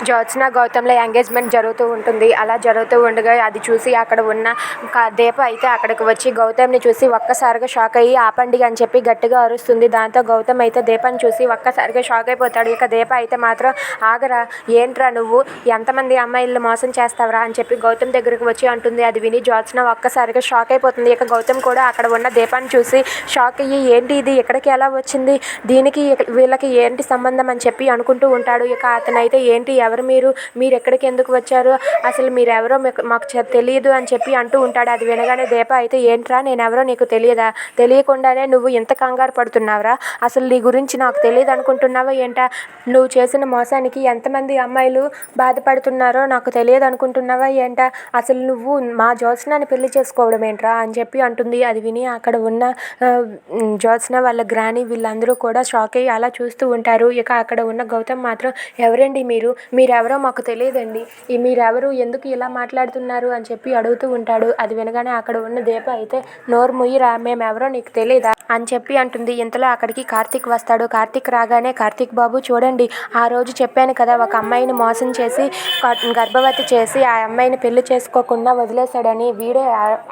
Jyotsna గౌతమ్‌ల engagement జరుగుతూ ఉంటుంది. అలా జరుగుతూ ఉండగా అది చూసి అక్కడ ఉన్న దీప అయితే అక్కడికి వచ్చి గౌతమ్‌ని చూసి ఒక్కసారిగా షాక్ అయ్యి ఆపండి అని చెప్పి గట్టిగా అరుస్తుంది. దాంతో గౌతమ్ అయితే దీపని చూసి ఒక్కసారిగా షాక్ అయిపోతాడు. ఇక దీప అయితే మాత్రం ఆగరా, ఏంట్రా నువ్వు ఎంతమంది అమ్మాయిల్ని మోసం చేస్తావురా అని చెప్పి గౌతమ్ దగ్గరికి వచ్చి అంటుంది. అది విని జ్యోత్స్న ఒక్కసారిగా షాక్ అయిపోతుంది. ఇక గౌతమ్ కూడా అక్కడ ఉన్న దీపాన్ని చూసి షాక్ అయ్యి ఏంటి ఇది ఇక్కడికి ఎలా వచ్చింది, దీనికి వీళ్ళకి ఏంటి సంబంధం అని చెప్పి అనుకుంటూ ఉంటాడు. ఇక అతనైతే ఏంటి ఎవరు మీరు ఎక్కడికి ఎందుకు వచ్చారు, అసలు మీరెవరో మాకు తెలియదు అని చెప్పి అంటూ ఉంటాడు. అది వినగానే దీప అయితే ఏంట్రా నేనెవరో నీకు తెలియదా, తెలియకుండానే నువ్వు ఇంత కంగారు పడుతున్నావురా, అసలు నీ గురించి నాకు తెలియదు అనుకుంటున్నావా ఏంటా, నువ్వు చేసిన మోసానికి ఎంతమంది అమ్మాయిలు బాధపడుతున్నారో నాకు తెలియదు అనుకుంటున్నావా ఏంటా, అసలు నువ్వు మా జ్యోత్స్నాని పెళ్లి చేసుకోవడం ఏంట్రా అని చెప్పి అంటుంది. అది విని అక్కడ ఉన్న జ్యోత్స్న వాళ్ళ గ్రాని వీళ్ళందరూ కూడా షాక్ అయ్యి అలా చూస్తూ ఉంటారు. ఇక అక్కడ ఉన్న గౌతమ్ మాత్రం ఎవరండి మీరెవరో మాకు తెలియదండి, మీరెవరు ఎందుకు ఇలా మాట్లాడుతున్నారు అని చెప్పి అడుగుతూ ఉంటాడు. అది వినగానే అక్కడ ఉన్న దీప అయితే నోరు ముయ్యిరా, మేమెవరో నీకు తెలియదా అని చెప్పి అంటుంది. ఇంతలో అక్కడికి కార్తీక్ వస్తాడు. కార్తీక్ రాగానే కార్తీక్ బాబు చూడండి, ఆ రోజు చెప్పాను కదా ఒక అమ్మాయిని మోసం చేసి గర్భవతి చేసి ఆ అమ్మాయిని పెళ్లి చేసుకోకుండా వదిలేశాడని, వీడే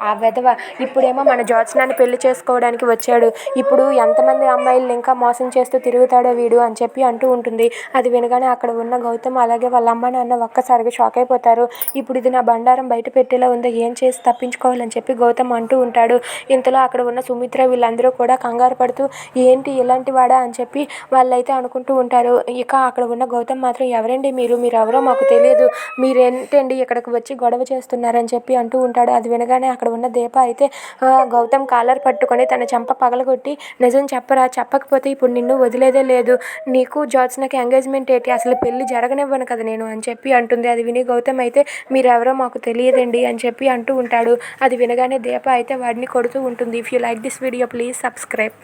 ఆ వెధవ ఇప్పుడేమో మన జ్యోత్స్నాని పెళ్లి చేసుకోవడానికి వచ్చాడు, ఇప్పుడు ఎంతమంది అమ్మాయిల్ని ఇంకా మోసం చేస్తూ తిరుగుతాడో వీడు అని చెప్పి అంటూ ఉంటుంది. అది వినగానే అక్కడ ఉన్న గౌతమ్ అలాగే వాళ్ళ అమ్మ నాన్న ఒక్కసారిగా షాక్ అయిపోతారు. ఇప్పుడు ఇది నా బండారం బయట పెట్టేలా ఉందో, ఏం చేసి తప్పించుకోవాలని చెప్పి గౌతమ్ అంటూ ఉంటాడు. ఇంతలో అక్కడ ఉన్న సుమిత్ర వీళ్ళందరూ కూడా కంగారు పడుతూ ఏంటి ఇలాంటి వాడా అని చెప్పి వాళ్ళైతే అనుకుంటూ ఉంటారు. ఇక అక్కడ ఉన్న గౌతమ్ మాత్రం ఎవరండి మీరెవరో మాకు తెలియదు, మీరేంటండి ఇక్కడికి వచ్చి గొడవ చేస్తున్నారని చెప్పి అంటూ ఉంటాడు. అది వినగానే అక్కడ ఉన్న దీప అయితే గౌతమ్ కాలర్ పట్టుకొని తన చెంప పగలగొట్టి నిజం చెప్పరా, చెప్పకపోతే ఇప్పుడు నిన్ను వదిలేదే లేదు, నీకు జ్యోత్స్నకి ఎంగేజ్మెంట్ ఏంటి, అసలు పెళ్లి జరగనివ్వను కదా నేను అని చెప్పి అంటుంది. అది విని గౌతమ్ అయితే మీరెవరో మాకు తెలియదండి అని చెప్పి అంటూ ఉంటాడు. అది వినగానే దీప అయితే వాడిని కొడుతూ ఉంటుంది. If you like this video please subscribe.